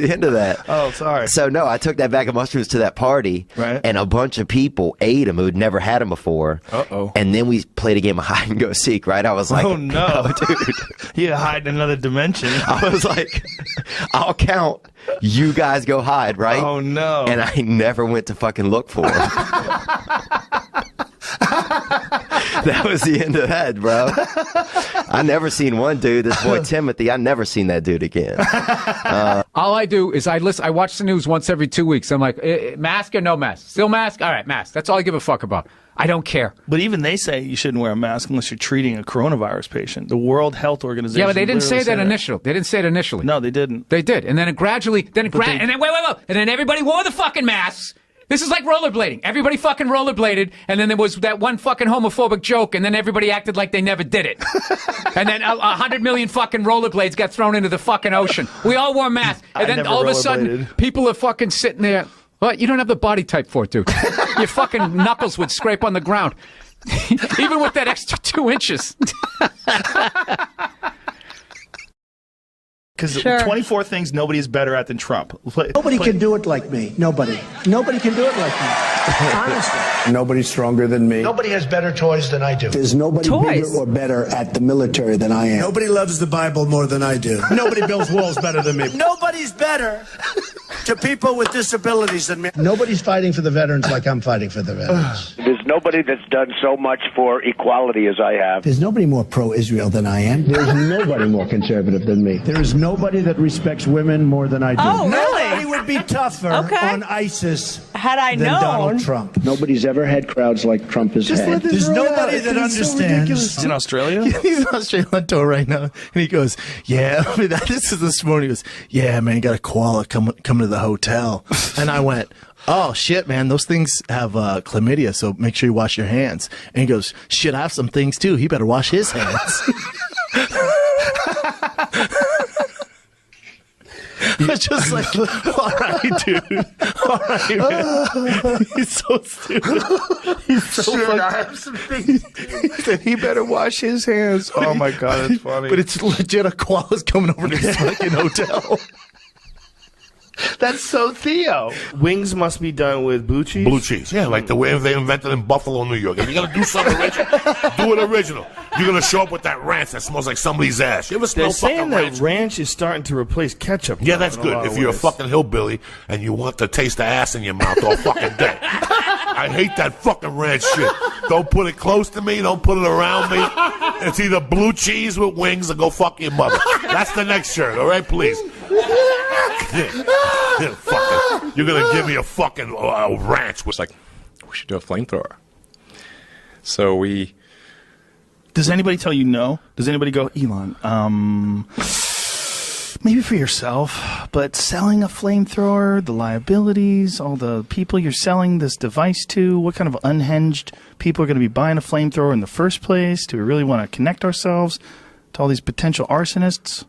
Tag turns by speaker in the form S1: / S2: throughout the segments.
S1: the end of that.
S2: Oh, sorry.
S1: So, no, I took that bag of mushrooms to that party,
S2: right,
S1: and a bunch of people ate them who'd never had them before.
S2: Uh-oh.
S1: And then we played a game of hide and go seek, right? I was like,
S2: oh, no.
S1: Oh, dude.
S2: You hide in another dimension.
S1: I was like, I'll count. You guys go hide, right?
S2: Oh, no.
S1: And I never went to fucking look for them. That was the end of that, bro. I never seen one dude, this boy Timothy, I never seen that dude again.
S3: All I do is I watch the news once every 2 weeks. I'm like, mask or no mask? Still mask? All right, mask. That's all I give a fuck about. I don't care.
S2: But even they say you shouldn't wear a mask unless you're treating a coronavirus patient. The World Health Organization.
S3: Yeah, but they didn't say that initially. They didn't say it initially.
S2: No, they didn't.
S3: They did. And then it gradually, and then wait. And then everybody wore the fucking masks. This is like rollerblading. Everybody fucking rollerbladed, and then there was that one fucking homophobic joke, and then everybody acted like they never did it. And then 100 million fucking rollerblades got thrown into the fucking ocean. We all wore masks. And then all of a sudden, people are fucking sitting there. What? You don't have the body type for it, dude. Your fucking knuckles would scrape on the ground. Even with that extra 2 inches.
S2: Because 24 things nobody is better at than Trump.
S4: Nobody can do it like me. Nobody. Nobody can do it like me. Honestly.
S5: Nobody's stronger than me.
S4: Nobody has better toys than I do.
S5: There's nobody bigger or better at the military than I am.
S4: Nobody loves the Bible more than I do. Nobody builds walls better than me. Nobody's better to people with disabilities than me. Nobody's fighting for the veterans like I'm fighting for the veterans.
S6: There's nobody that's done so much for equality as I have.
S5: There's nobody more pro-Israel than I am. There's nobody more conservative than me.
S4: There is nobody that respects women more than I do.
S7: Oh, really?
S4: Nobody would be tougher on ISIS
S7: had I
S4: than
S7: known.
S4: Donald Trump.
S5: Nobody's ever had crowds like Trump has had.
S4: There's nobody that understands.
S2: He's in Australia?
S8: He's in Australia on tour right now. And he goes, yeah, this is this morning. He goes, yeah, man, got a koala coming to the hotel. And I went, oh, shit, man, those things have chlamydia, so make sure you wash your hands. And he goes, shit, I have some things, too. He better wash his hands. It's just like, all right, dude. All right, man. He's so stupid. He's so
S2: Shit, I have some things.
S8: He said he better wash his hands.
S2: Oh, my God, that's funny.
S8: But it's legit a koala's coming over to this fucking hotel.
S2: That's so Theo. Wings must be done with blue cheese?
S9: Blue cheese, yeah, like the way they invented in Buffalo, New York. If you're going to do something original, do it original. You're going to show up with that ranch that smells like somebody's ass. You ever smell
S2: They're saying
S9: fucking
S2: that
S9: ranch?
S2: ranch is starting to replace ketchup.
S9: Yeah, that's good. If you're a fucking hillbilly and you want to taste the ass in your mouth all fucking day. I hate that fucking ranch shit. Don't put it close to me. Don't put it around me. It's either blue cheese with wings or go fuck your mother. That's the next shirt, all right, please. You're going to give me a fucking ranch.
S10: It's like, we should do a flamethrower. So we...
S2: Does anybody tell you no? Does anybody go, Elon, maybe for yourself, but selling a flamethrower, the liabilities, all the people you're selling this device to, what kind of unhinged people are going to be buying a flamethrower in the first place? Do we really want to connect ourselves to all these potential arsonists?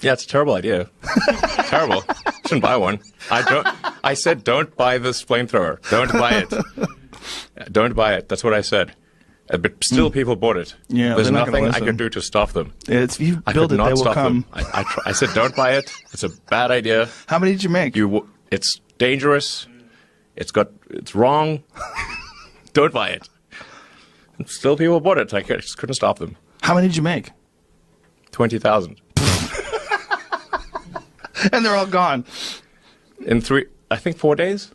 S10: Yeah, it's a terrible idea. Terrible. Shouldn't buy one. I said don't buy this flamethrower. Don't buy it. Don't buy it. That's what I said. But still people bought it.
S2: Yeah,
S10: there's nothing I can do to stop them.
S2: If you build it, they will come.
S10: I said don't buy it. It's a bad idea.
S2: How many did you make?
S10: It's dangerous. It's wrong. Don't buy it. And still people bought it. I just couldn't stop them.
S2: How many did you make?
S10: 20,000.
S2: And they're all gone.
S10: In 4 days?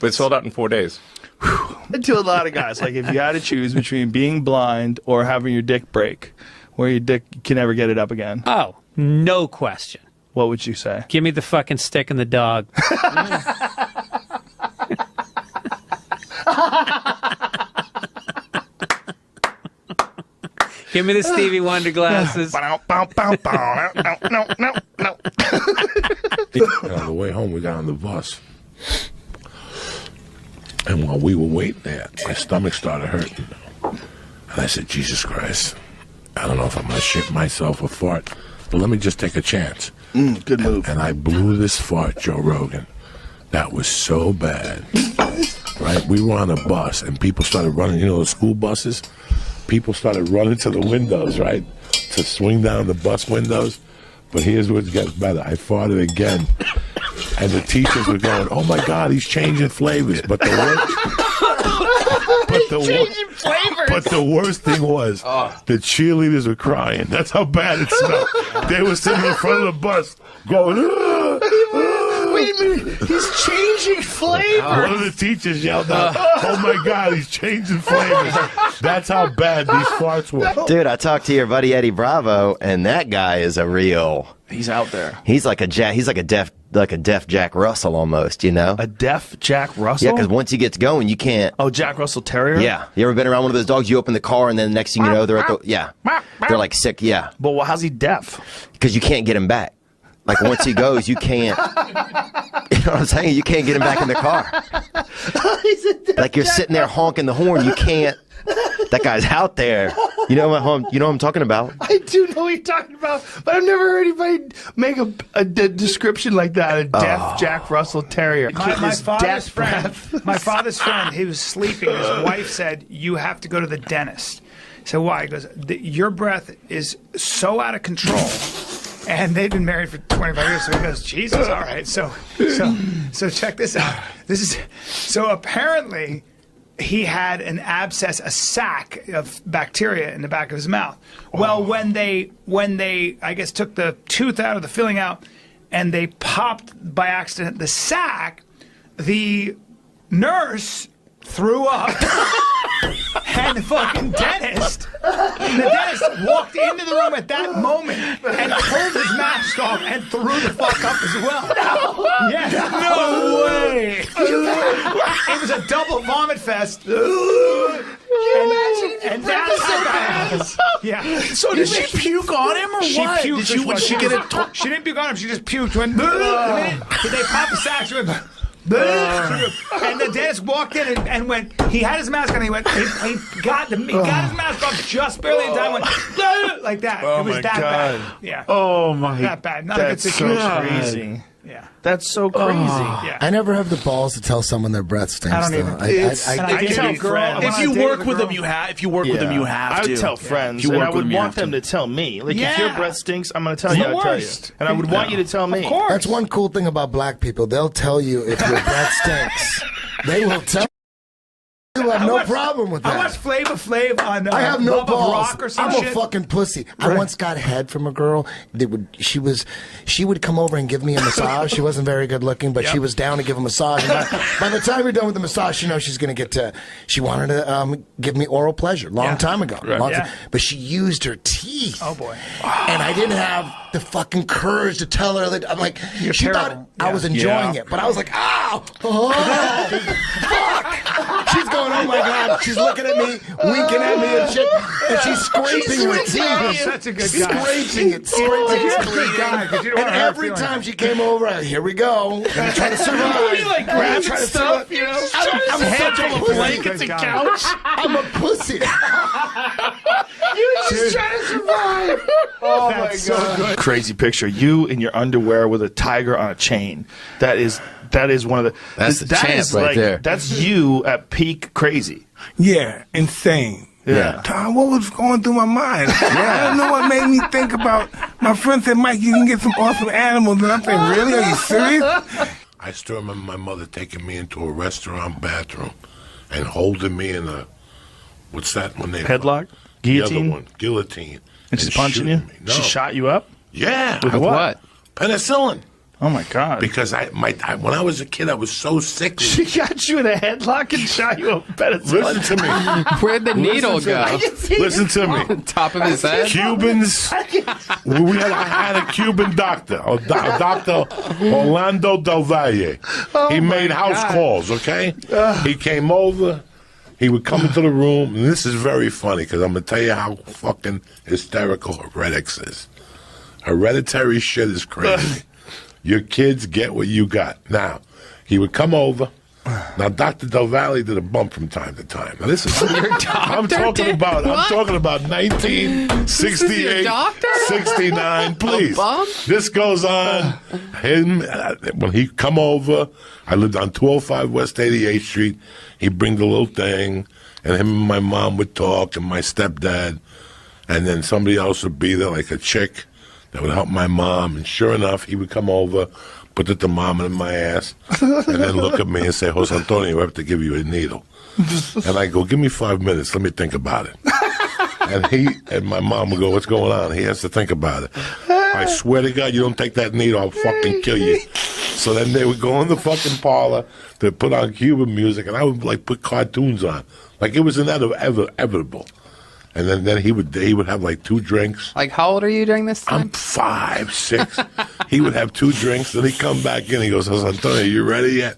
S10: They sold out in 4 days.
S2: To a lot of guys, like if you had to choose between being blind or having your dick break, where your dick can never get it up again.
S11: Oh, no question.
S2: What would you say?
S11: Give me the fucking stick and the dog. Give me the Stevie Wonder glasses.
S9: On the way home, we got on the bus. And while we were waiting there, my stomach started hurting. And I said, Jesus Christ, I don't know if I'm going to shit myself or fart, but let me just take a chance.
S2: Good move.
S9: And I blew this fart, Joe Rogan. That was so bad. Right? We were on a bus, and people started running, the school buses? People started running to the windows, right? To swing down the bus windows. But here's what gets better. I farted again. And the teachers were going, oh, my God, he's changing flavors. But the worst thing was the cheerleaders were crying. That's how bad it smelled. They were sitting in front of the bus going,
S2: Wait a minute, he's changing flavor.
S9: One of the teachers yelled out, oh, my God, he's changing flavors. That's how bad these farts were.
S1: Dude, I talked to your buddy Eddie Bravo, and that guy is a real...
S2: He's out there.
S1: He's like a deaf Jack Russell almost, you know?
S2: A deaf Jack Russell?
S1: Yeah, because once he gets going, you can't...
S2: Oh, Jack Russell Terrier?
S1: Yeah. You ever been around one of those dogs? You open the car, and then the next thing you know, they're at the... Yeah. They're like sick, yeah.
S2: But how's he deaf?
S1: Because you can't get him back. Like, once he goes, you can't... You know what I'm saying? You can't get him back in the car. Like, you're sitting there honking the horn, you can't... That guy's out there. You know what I'm talking about?
S2: I do know what you're talking about, but I've never heard anybody make a description like that. A deaf Jack Russell Terrier.
S7: My father's friend, he was sleeping. His wife said, you have to go to the dentist. I said, why? He goes, your breath is so out of control. And they've been married for 25 years, so he goes, Jesus, all right. So check this out. So apparently he had an abscess, a sac of bacteria in the back of his mouth. Well, when they I guess took the tooth out of the filling out and they popped by accident the sac, the nurse threw up and the fucking dentist walked into the room at that moment and pulled his mask off and threw the fuck up as well. No way. It was a double vomit fest. And that's how bad. Yeah.
S2: So did she puke on him or
S7: she
S2: what?
S7: Puked. She didn't puke on him. She just puked. When they popped the sack, she went... and the dentist walked in and went. He had his mask on. He went. He got his mask off just barely in time. Went like that.
S2: Oh,
S7: it was
S2: my
S7: that
S2: God.
S7: bad. Yeah.
S2: Oh my.
S7: That bad. Not
S2: That's
S7: a good
S2: so
S7: situation.
S2: crazy.
S7: Yeah.
S2: That's so crazy.
S7: Yeah.
S12: I never have the balls to tell someone their breath stinks.
S7: I don't even.
S2: I tell friends.
S7: If you work with them, you have.
S2: If you work with them, you have to. I would tell friends, and I would want them to tell me. Like, if your breath stinks, I'm going to tell you. I'll tell you. And I would want you to tell me.
S7: Of course.
S12: That's one cool thing about black people. They'll tell you if your breath stinks. They will tell you. You have no problem with that.
S7: I watched Flavor Flav on
S12: I have no
S7: Love
S12: balls.
S7: of Rock or some
S12: I'm
S7: shit.
S12: a fucking pussy. I once got head from a girl. She would come over and give me a massage. She wasn't very good looking, but she was down to give a massage. And by the time you're done with the massage, you know she's going to get to. She wanted to give me oral pleasure long time ago. But she used her teeth.
S7: Oh boy!
S12: And I didn't have the fucking courage to tell her that. I'm like, she thought I was enjoying it, but I was like, ow, fuck. She's going, oh my God. She's looking at me, winking at me and shit. And she's scraping her teeth.
S7: Such a good guy.
S12: Scraping it. And every time she came over, here we go. I'm trying to survive.
S2: You like grabbing stuff, you know?
S12: I'm such a blankets and couch. I'm a pussy.
S2: You're just trying to survive. Oh my God. Crazy picture. You in your underwear with a tiger on a chain. That is one of the.
S13: That's the champ right there.
S2: That's you at peak crazy.
S14: Yeah, insane.
S2: Yeah.
S14: Tom, what was going through my mind? I don't know what made me think about. My friend said, Mike, you can get some awesome animals. And I'm saying, really? Are you serious?
S9: I still remember my mother taking me into a restaurant bathroom and holding me in a, what's that one name?
S2: Headlock? Guillotine?
S9: The other one, guillotine.
S2: And she's punching you?
S9: Me. No.
S2: She shot you up?
S9: Yeah.
S2: With what?
S9: Penicillin.
S2: Oh my God!
S9: Because when I was a kid, I was so sick.
S2: She got you in a headlock and shot you up.
S9: Listen to me.
S13: Where'd the needle go?
S9: Listen to me.
S13: Top of his head.
S9: Cubans. I had a Cuban doctor, Dr. Orlando Del Valle. He made house calls. Okay. He came over. He would come into the room, and this is very funny because I'm gonna tell you how fucking hysterical heretics is. Hereditary shit is crazy. Your kids get what you got. Now, he would come over. Now, Dr. Del Valle did a bump from time to time. Now, this is I'm talking about 1968, 69. Please, this goes on. When he come over, I lived on 205 West 88th Street. He'd bring the little thing, and him and my mom would talk, and my stepdad, and then somebody else would be there, like a chick, that would help my mom. And sure enough, he would come over, put the thermometer in my ass, and then look at me and say, Jose Antonio, we have to give you a needle. And I go, give me 5 minutes. Let me think about it. And my mom would go, what's going on? He has to think about it. I swear to God, you don't take that needle, I'll fucking kill you. So then they would go in the fucking parlor to put on Cuban music, and I would like put cartoons on. Like it was inevitable. And then he would have like 2 drinks.
S13: Like, how old are you during this time?
S9: I'm 5, 6. He would have 2 drinks, then he'd come back in. He goes, Jose Antonio, you ready yet?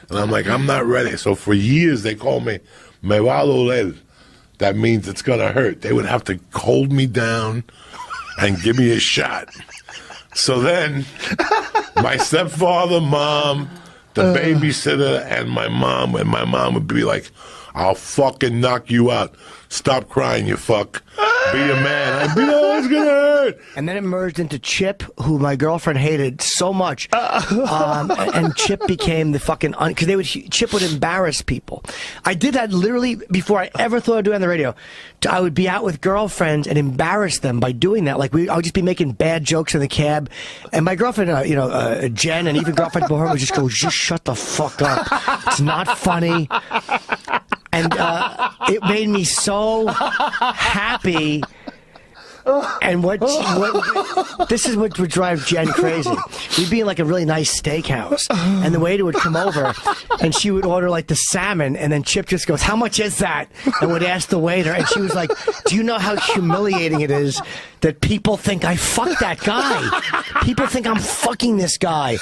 S9: And I'm like, I'm not ready. So for years they called me Me va a doler. That means it's gonna hurt. They would have to hold me down and give me a shot. So then my stepfather, mom, the babysitter, and my mom would be like, I'll fucking knock you out. Stop crying, you fuck. Be a man. I'd be, oh, it's gonna hurt.
S15: And then it merged into Chip, who my girlfriend hated so much. And Chip became the fucking, because Chip would embarrass people. I did that literally before I ever thought of doing it on the radio. I would be out with girlfriends and embarrass them by doing that. Like I would just be making bad jokes in the cab. And my girlfriend, Jen, and even girlfriend before her would just go, just shut the fuck up. It's not funny. And it made me so happy. And this is what would drive Jen crazy. We'd be in like a really nice steakhouse, and the waiter would come over, and she would order like the salmon, and then Chip just goes, "How much is that?" And would ask the waiter, and she was like, "Do you know how humiliating it is that people think I fucked that guy? People think I'm fucking this guy."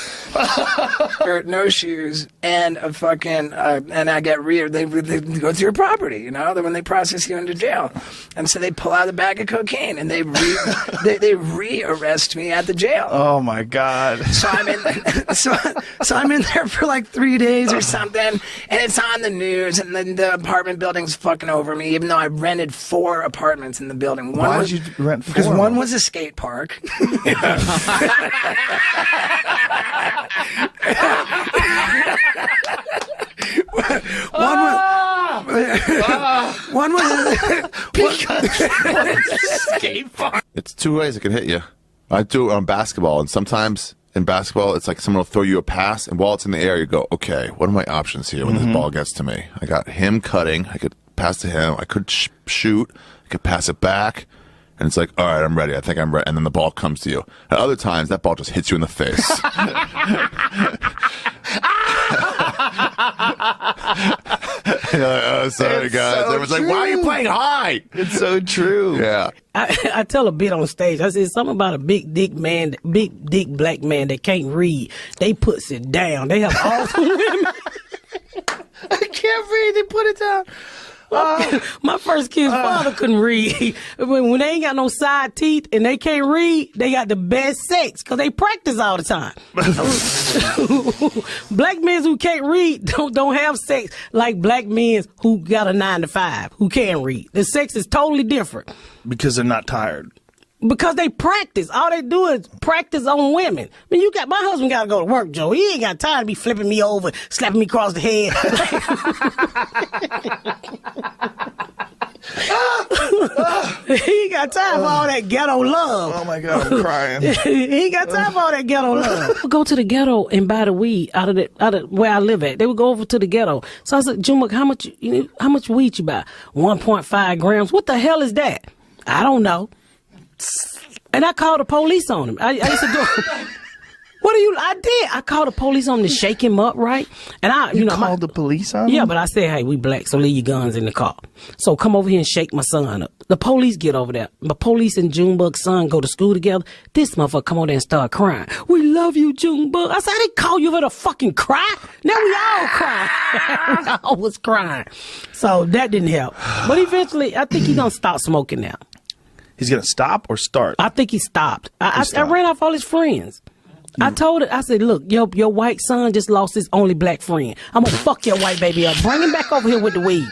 S16: No shoes and a fucking and I get they go to your property, you know, when they process you into jail, and so they pull out a bag of cocaine and they re-arrest me at the jail.
S2: Oh my God!
S16: So I'm in so I'm in there for like 3 days or something, and it's on the news, and then the apartment building's fucking over me, even though I rented 4 apartments in the building.
S2: Why did you rent 4?
S16: Because one was a skate park. One was skate park.
S17: It's 2 ways it can hit you. I do it on basketball, and sometimes in basketball, it's like someone will throw you a pass, and while it's in the air, you go, okay, what are my options here when this ball gets to me? I got him cutting. I could pass to him. I could shoot. I could pass it back. And it's like, all right, I'm ready. I think I'm ready. And then the ball comes to you. At other times, that ball just hits you in the face. You're like, oh, sorry,
S15: It's
S17: guys.
S15: so
S17: Everyone's like, why are you playing high?
S2: It's so true.
S17: Yeah.
S18: I tell a bit on stage. I said something about a big dick black man that can't read. They puts it down. They have all the women. I can't read. They put it down. My first kid's father couldn't read. When they ain't got no side teeth and they can't read, they got the best sex because they practice all the time. Black men who can't read don't have sex like black men who got a 9 to 5 who can read. The sex is totally different.
S2: Because they're not tired.
S18: Because they practice. All they do is practice on women. I mean, my husband got to go to work, Joe. He ain't got time to be flipping me over, slapping me across the head. He ain't got time for all that ghetto love.
S2: Oh my God, I'm crying.
S18: He ain't got time for all that ghetto love. We'll go to the ghetto and buy the weed out of where I live at. They would go over to the ghetto. So I said, Juma, how much weed you buy? 1.5 grams. What the hell is that? I don't know. And I called the police on him. I used to do. I did. I called the police on him to shake him up, right? And
S2: you called the police on him?
S18: Yeah, but I said, hey, we black, so leave your guns in the car. So come over here and shake my son up. The police get over there. The police and Junebug's son go to school together. This motherfucker come over there and start crying. We love you, Junebug. I said, I didn't call you for to fucking cry. Now we all crying. We all was crying. So that didn't help. But eventually, I think he's gonna stop smoking now.
S2: He's gonna stop or start?
S18: I think he stopped. I ran off all his friends. I told it, I said, look, your white son just lost his only black friend. I'm gonna fuck your white baby up. Bring him back over here with the weed.